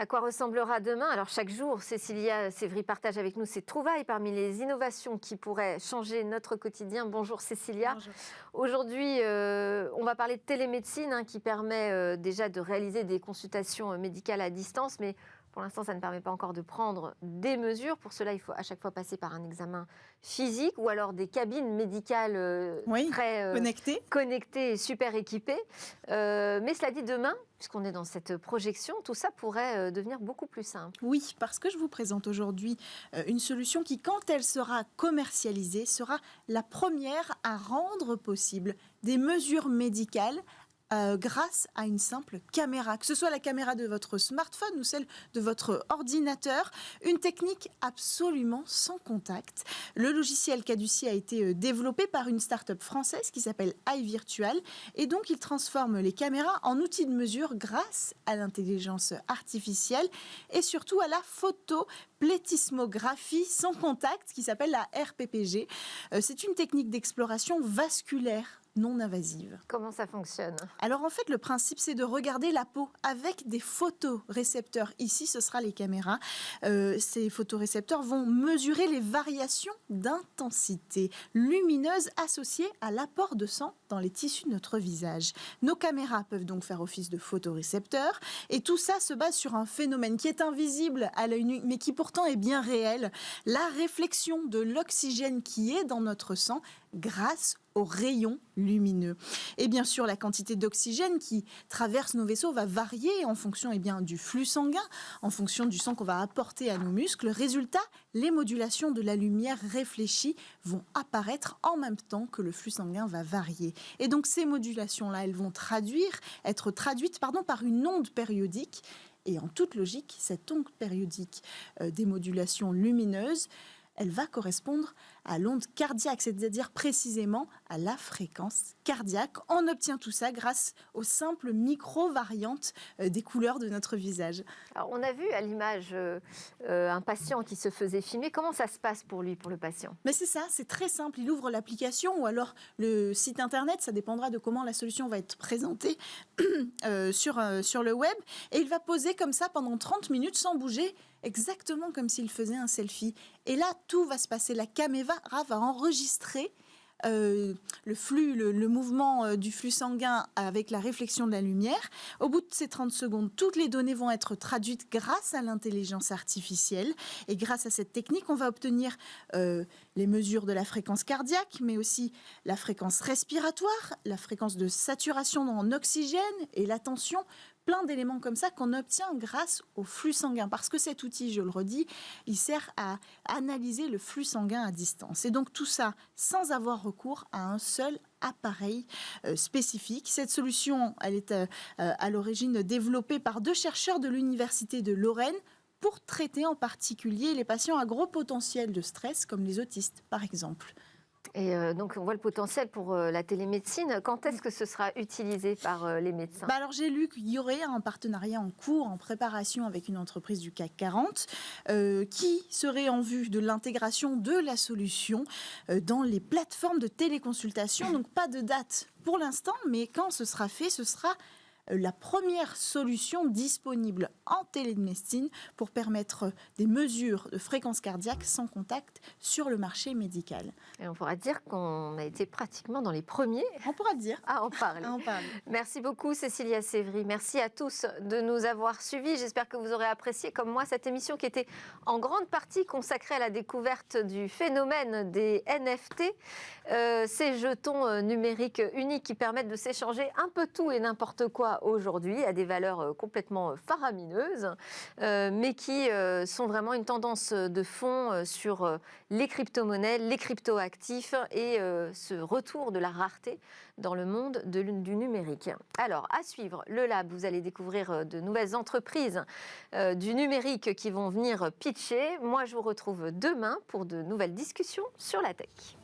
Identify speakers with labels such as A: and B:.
A: À quoi ressemblera demain? Alors chaque jour, Cécilia Sévry partage avec nous ses trouvailles parmi les innovations qui pourraient changer notre quotidien. Bonjour Cécilia.
B: Bonjour.
A: Aujourd'hui, on va parler de télémédecine qui permet déjà de réaliser des consultations médicales à distance, mais pour l'instant, ça ne permet pas encore de prendre des mesures. Pour cela, il faut à chaque fois passer par un examen physique ou alors des cabines médicales très connectées et super équipées. Mais cela dit, demain, puisqu'on est dans cette projection, tout ça pourrait devenir beaucoup plus simple.
B: Oui, parce que je vous présente aujourd'hui une solution qui, quand elle sera commercialisée, sera la première à rendre possible des mesures médicales grâce à une simple caméra, que ce soit la caméra de votre smartphone ou celle de votre ordinateur, une technique absolument sans contact. Le logiciel Caduci a été développé par une start-up française qui s'appelle iVirtual et donc il transforme les caméras en outils de mesure grâce à l'intelligence artificielle et surtout à la photoplétismographie sans contact qui s'appelle la RPPG. C'est une technique d'exploration vasculaire non invasive.
A: Comment ça fonctionne?
B: Alors en fait, le principe, c'est de regarder la peau avec des photorécepteurs. Ici, ce sera les caméras. Ces photorécepteurs vont mesurer les variations d'intensité lumineuse associées à l'apport de sang dans les tissus de notre visage. Nos caméras peuvent donc faire office de photorécepteurs et tout ça se base sur un phénomène qui est invisible à l'œil nu, mais qui pourtant est bien réel. La réflexion de l'oxygène qui est dans notre sang grâce aux rayons lumineux. Et bien sûr, la quantité d'oxygène qui traverse nos vaisseaux va varier en fonction du flux sanguin, en fonction du sang qu'on va apporter à nos muscles. Résultat, les modulations de la lumière réfléchie vont apparaître en même temps que le flux sanguin va varier. Et donc ces modulations-là, elles vont être traduites par une onde périodique. Et en toute logique, cette onde périodique des modulations lumineuses, elle va correspondre à l'onde cardiaque, c'est-à-dire précisément à la fréquence cardiaque. On obtient tout ça grâce aux simples micro-variantes des couleurs de notre visage.
A: Alors, on a vu à l'image un patient qui se faisait filmer. Comment ça se passe pour lui, pour le patient?
B: Mais c'est ça, c'est très simple. Il ouvre l'application ou alors le site internet, ça dépendra de comment la solution va être présentée sur le web. Et il va poser comme ça pendant 30 minutes sans bouger, exactement comme s'il faisait un selfie. Et là, tout va se passer. La caméra va enregistrer le flux, le mouvement du flux sanguin avec la réflexion de la lumière. Au bout de ces 30 secondes, toutes les données vont être traduites grâce à l'intelligence artificielle. Et grâce à cette technique, on va obtenir les mesures de la fréquence cardiaque, mais aussi la fréquence respiratoire, la fréquence de saturation en oxygène et la tension. Plein d'éléments comme ça qu'on obtient grâce au flux sanguin. Parce que cet outil, je le redis, il sert à analyser le flux sanguin à distance. Et donc tout ça sans avoir recours à un seul appareil spécifique. Cette solution, elle est à l'origine développée par 2 chercheurs de l'Université de Lorraine pour traiter en particulier les patients à gros potentiel de stress, comme les autistes par exemple.
A: Et donc, on voit le potentiel pour la télémédecine. Quand est-ce que ce sera utilisé par les médecins?
B: Alors, j'ai lu qu'il y aurait un partenariat en cours, en préparation avec une entreprise du CAC 40 qui serait en vue de l'intégration de la solution dans les plateformes de téléconsultation. Donc, pas de date pour l'instant, mais quand ce sera fait, ce sera la première solution disponible en télémédecine pour permettre des mesures de fréquence cardiaque sans contact sur le marché médical.
A: Et on pourra dire qu'on a été pratiquement dans les premiers.
B: On pourra dire.
A: À en parler. Merci beaucoup Cécilia Sévry. Merci à tous de nous avoir suivis. J'espère que vous aurez apprécié, comme moi, cette émission qui était en grande partie consacrée à la découverte du phénomène des NFT, ces jetons numériques uniques qui permettent de s'échanger un peu tout et n'importe quoi aujourd'hui à des valeurs complètement faramineuses, mais qui sont vraiment une tendance de fond sur les crypto-monnaies, les crypto-actifs et ce retour de la rareté dans le monde du numérique. Alors, à suivre, le Lab, vous allez découvrir de nouvelles entreprises du numérique qui vont venir pitcher. Moi, je vous retrouve demain pour de nouvelles discussions sur la tech.